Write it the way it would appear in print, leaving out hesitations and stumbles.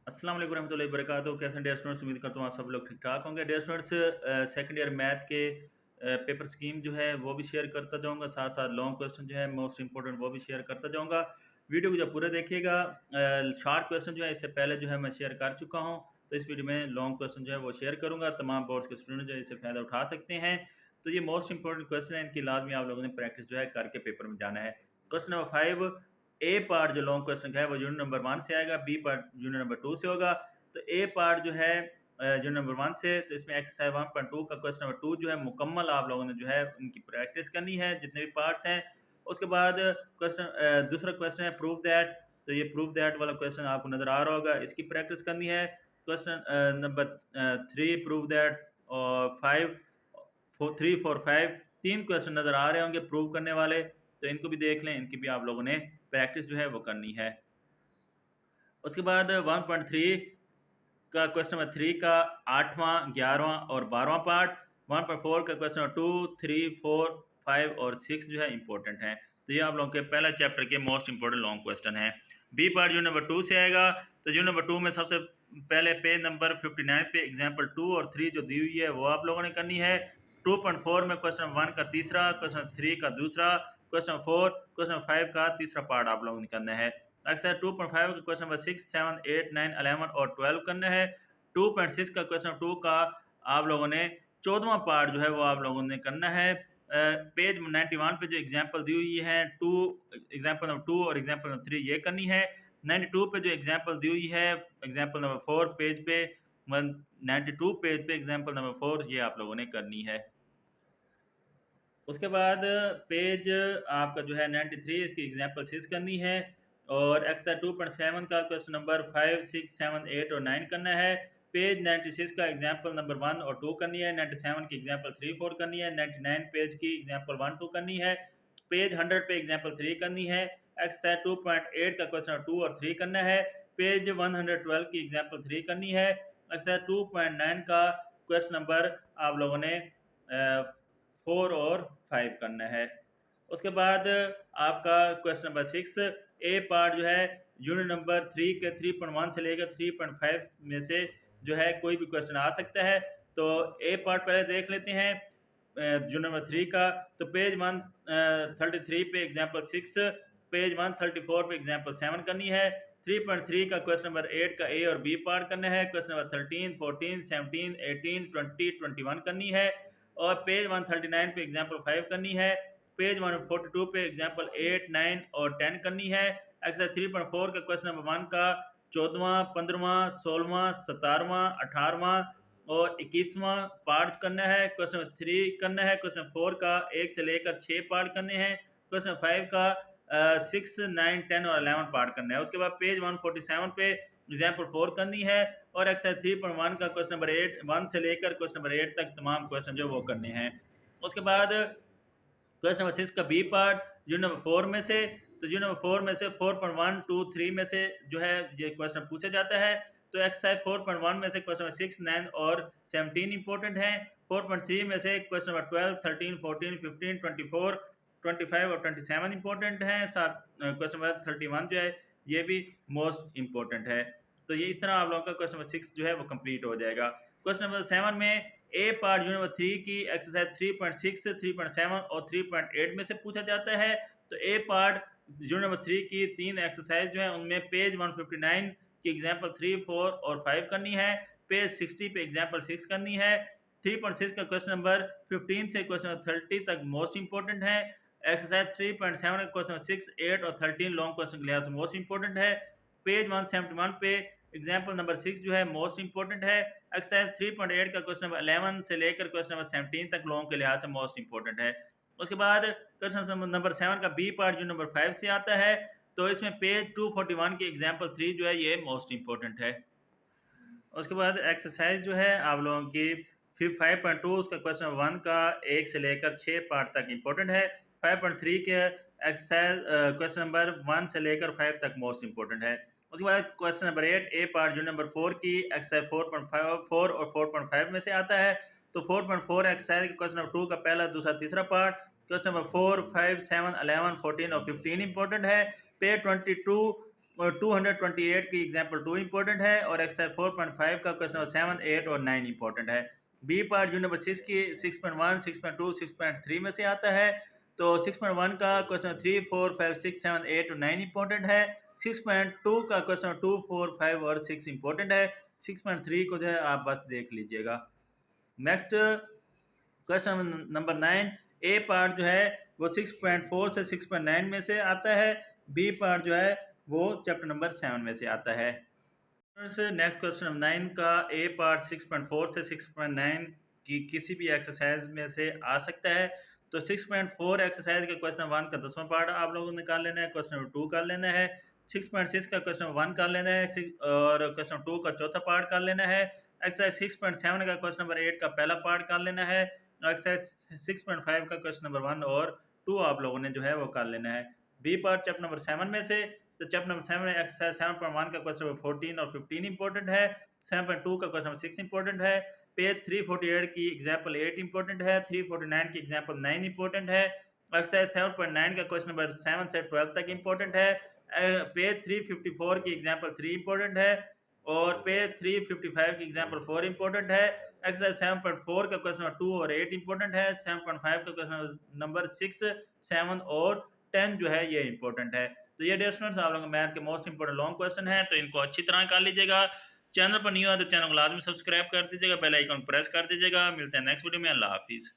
अस्सलाम वालेकुम रहमतुल्लाहि वबरकातुहू। कैसे हैं डियर स्टूडेंट्स? उम्मीद करता हूँ आप सब लोग ठीक ठाक होंगे। Dear students, second year math के पेपर स्कीम जो है वो भी शेयर करता जाऊँगा, साथ साथ लॉन्ग क्वेश्चन जो है मोस्ट इंपॉर्टेंट वो भी शेयर करता जाऊँगा। वीडियो को जब पूरा देखिएगा, शॉर्ट क्वेश्चन जो है इससे पहले जो है मैं शेयर कर चुका हूँ, तो इस वीडियो में लॉन्ग क्वेश्चन जो है वो शेयर करूँगा। तमाम बोर्ड्स के स्टूडेंट जो है इससे फ़ायदा उठा सकते हैं। तो ये मोस्ट इंपॉर्टेंट क्वेश्चन है, इनकी लाजमी आप लोगों ने प्रैक्टिस जो है करके पेपर में जाना है। क्वेश्चन नंबर 5, ए पार्ट जो लॉन्ग क्वेश्चन का है वो यूनिट नंबर 1 से आएगा, बी पार्ट यूनिट नंबर 2 से होगा। तो ए पार्ट जो है यूनिट नंबर 1 से, तो इसमें एक्सरसाइज 1.2 का क्वेश्चन नंबर 2 जो है मुकम्मल आप लोगों ने जो है उनकी प्रैक्टिस करनी है, जितने भी पार्ट्स हैं। उसके बाद दूसरा क्वेश्चन है प्रूव दैट। तो ये प्रूव दैट वाला क्वेश्चन आपको नज़र आ रहा होगा, इसकी प्रैक्टिस करनी है। क्वेश्चन नंबर 3 प्रूव दैट, और 5 3 4 5 3 क्वेश्चन नज़र आ रहे होंगे प्रूव करने वाले, तो इनको भी देख लें, इनकी भी आप लोगों ने प्रैक्टिस जो है वो करनी है। उसके बाद 1.3 का क्वेश्चन नंबर 3 का 8वां 11वां और 12वां पार्ट। 1.4 का क्वेश्चन नंबर 2 3 4 5 और 6 जो है इंपॉर्टेंट है। तो ये आप लोगों के पहला चैप्टर के मोस्ट इंपॉर्टेंट लॉन्ग क्वेश्चन है। बी पार्ट यूनिट नंबर 2 से आएगा। तो यूनिट नंबर 2 में सबसे पहले पेज नंबर 59 पे एग्जाम्पल 2 और 3 जो दी हुई है वो आप लोगों ने करनी है। 2.4 में क्वेश्चन नंबर 1 का तीसरा, क्वेश्चन नंबर 3 का दूसरा, क्वेश्चन नंबर 4, क्वेश्चन नंबर 5 का तीसरा पार्ट आप लोगों ने करना है। एक्सरसाइज 2.5 का क्वेश्चन नंबर 6 7 8 9 11 और 12 करना है। 2.6 का क्वेश्चन नंबर 2 का आप लोगों ने 14वां पार्ट जो है वो आप लोगों ने करना है। पेज 91 पे जो एग्जाम्पल दी हुई है, एग्जाम्पल नंबर 2 और एग्जाम्पल नंबर 3 ये करनी है। 92 पे जो एग्जाम्पल दी हुई है, एग्जाम्पल नंबर 4 पेज पे, 92 पेज पे एग्जाम्पल नंबर 4 ये आप लोगों ने करनी है। उसके बाद पेज आपका जो है 93, इसकी एग्जाम्पल 6 करनी है। और एक्सरसाइज 2.7 का क्वेश्चन नंबर 5 6 7 8 और 9 करना है। पेज 96 का एग्जाम्पल नंबर 1 और 2 करनी है। 97 की एग्जाम्पल 3 4 करनी है। 99 पेज की एग्जाम्पल 1 2 करनी है। पेज 100 पे एग्जाम्पल 3 करनी है। एक्सरसाइज 2.8 का क्वेश्चन नंबर 2 और 3 करना है। पेज 112 की एग्जाम्पल 3 करनी है। एक्सरसाइज 2.9 का क्वेश्चन नंबर आप लोगों ने 4 और 5 करना है। उसके बाद आपका क्वेश्चन नंबर 6 ए पार्ट जो है यूनिट नंबर 3 के 3.1 से लेकर 3.5 में से जो है कोई भी क्वेश्चन आ सकता है। तो ए पार्ट पहले देख लेते हैं यूनिट नंबर 3 का। तो पेज 133 पे एग्जाम्पल 6, पेज 134 पे एग्जाम्पल 7 करनी है। 3.3 का क्वेश्चन नंबर 8 का ए और बी पार्ट करना है। क्वेश्चन नंबर 13 14 17 18 20 21 करनी है। और पेज 139 पे एग्जाम्पल 5 करनी है। पेज 142 पे एग्जाम्पल 8 9 और 10 करनी है। एक्सरसाइज 3.4 का क्वेश्चन नंबर 1 का 14वां 15वां 16वां 17वां 18वां और 21वां पार्ट करना है। क्वेश्चन नंबर 3 करना है। क्वेश्चन 4 का 1 से लेकर 6 पार्ट करने हैं। क्वेश्चन 5 का 6 9 10 और 11 पार्ट करना है। उसके बाद पेज 147 पे एग्जाम्पल 4 करनी है। और एक्सरसाइज 3.1 का क्वेश्चन नंबर 8 1 से लेकर क्वेश्चन नंबर 8 तक तमाम क्वेश्चन जो वो करने हैं। उसके बाद क्वेश्चन नंबर 6 का बी पार्ट यूनिट नंबर 4 में से। तो यूनिट नंबर 4 में से 4.1 2 3 में से जो है ये क्वेश्चन पूछा जाता है। तो एक्सरसाइज 4.1 में से क्वेश्चन नंबर 6 9 और 17 इंपॉर्टेंट है। 4.3 में से क्वेश्चन नंबर 12 13 14 15 24 25 और 27 इंपॉर्टेंट हैं। साथ क्वेश्चन नंबर 31 जो है ये भी मोस्ट इंपॉर्टेंट है। तो ये इस तरह आप लोगों का क्वेश्चन नंबर 6 जो है वो कंप्लीट हो जाएगा। क्वेश्चन नंबर 7 में ए पार्ट यूनिट नंबर 3 की एक्सरसाइज 3.6 3.7 और 3.8 में से पूछा जाता है। तो ए पार्ट यूनिट नंबर 3 की 3 एक्सरसाइज जो है उनमें पेज 159 की एग्जाम्पल 3 4 और 5 करनी है। पेज 60 पे एग्जाम्पल 6 करनी है। 3.6 का क्वेश्चन नंबर 15 से क्वेश्चन नंबर 30 तक मोस्ट इंपॉर्टेंट है। एक्सरसाइज 3.7 का क्वेश्चन नंबर 6 8 और 13 लॉन्ग क्वेश्चन के लिहाज से मोस्ट इंपॉर्टेंट है। पेज 171 पे एग्जाम्पल नंबर 6 जो है मोस्ट इंपॉर्टेंट है। एक्सरसाइज 3.8 का क्वेश्चन नंबर 11 से लेकर क्वेश्चन नंबर 17 तक लॉन्ग के लिहाज से मोस्ट इंपॉर्टेंट है। उसके बाद क्वेश्चन नंबर 7 का बी पार्ट जो नंबर 5 से आता है। तो इसमें पेज 241 की एग्जाम्पल 3 जो है ये मोस्ट इंपॉर्टेंट है। उसके बाद एक्सरसाइज जो है आप लोगों की 5.2 उसका क्वेश्चन नंबर 1 का 1 से लेकर 6 पार्ट तक इंपॉर्टेंट है। 5.3 के एक्सरसाइज क्वेश्चन नंबर 1 से लेकर 5 तक मोस्ट इंपॉर्टेंट है। उसके बाद क्वेश्चन नंबर 8 ए पार्ट जो नंबर 4 की एक्सरसाइज 4.5 4 और 4.5 में से आता है। तो 4.4 एक्सरसाइज क्वेश्चन नंबर 2 का पहला दूसरा तीसरा पार्ट, क्वेश्चन नंबर 4 5 7 11 14 और 15 इंपॉर्टेंट है। पेज 22 और 228 की एग्जाम्पल 2 इंपॉर्टेंट है और एक्सरसाइज 4.5 का क्वेश्चन नंबर 7, 8 और 9 इंपॉर्टेंट है। बी पार्ट यूनिट नंबर 6 की 6.1, 6.2, 6.3 में से आता है। तो 6.1 का क्वेश्चन 3, 4, 5, 6, 7, 8 और 9 इंपॉर्टेंट है। 6.2 का क्वेश्चन 2, 4, 5 और 6 इंपॉर्टेंट है। 6.3 को जो है आप बस देख लीजिएगा। नेक्स्ट क्वेश्चन नंबर 9, ए पार्ट जो है वो 6.4 से 6.9 में से आता है। बी पार्ट जो है वो चैप्टर नंबर 7 में से आता है। नेक्स्ट क्वेश्चन नंबर 9 का ए पार्ट 6.4 से 6.9 की किसी भी एक्सरसाइज में से आ सकता है। तो 6.4 एक्सरसाइज के क्वेश्चन नंबर 1 का 10वां पार्ट आप लोगों ने निकाल लेना है, क्वेश्चन नंबर 2 कर लेना है। 6.6 का क्वेश्चन नंबर 1 कर लेना है और क्वेश्चन नंबर 2 का चौथा पार्ट कर लेना है। एक्सरसाइज 6.7 का क्वेश्चन नंबर 8 का पहला पार्ट कर लेना है। एक्सरसाइज 6.5 का क्वेश्चन नंबर 1 और 2 आप लोगों ने जो है वो कर लेना है। बी पार्ट चैप्टर नंबर 7 में से, तो चैप्टर नंबर 7 एक्सरसाइज 7.1 का क्वेश्चन नंबर 14 और 15 इंपॉर्टेंट है। 7.2 का क्वेश्चन नंबर 6 इंपॉर्टेंट है। पेज 348 की एग्जांपल 8 इंपॉर्टेंट है। 349 की एग्जांपल 9 इंपॉर्टेंट है। एक्सरसाइज 7.9 का क्वेश्चन नंबर 7 से 12 तक इंपॉर्टेंट है। पेज 354 की एग्जांपल 3 इंपॉर्टेंट है और पेज 355 की एग्जांपल 4 इंपॉर्टेंट है। एक्सरसाइज 7.4 का क्वेश्चन नंबर 2 और 8 इंपॉर्टेंट है। 7.5 का क्वेश्चन नंबर 6, 7 और 10 जो है ये इंपॉर्टेंट है। तो ये डियर स्टूडेंट्स आप लोगों के मैथ के मोस्ट इंपॉर्टेंट लॉन्ग क्वेश्चन है, तो इनको अच्छी तरह कर लीजिएगा। चैनल पर न्यू है तो चैनल को लाजमी सब्सक्राइब कर दीजिएगा, बेल आइकन प्रेस कर दीजिएगा। मिलते हैं नेक्स्ट वीडियो में। अल्लाह हाफिज़।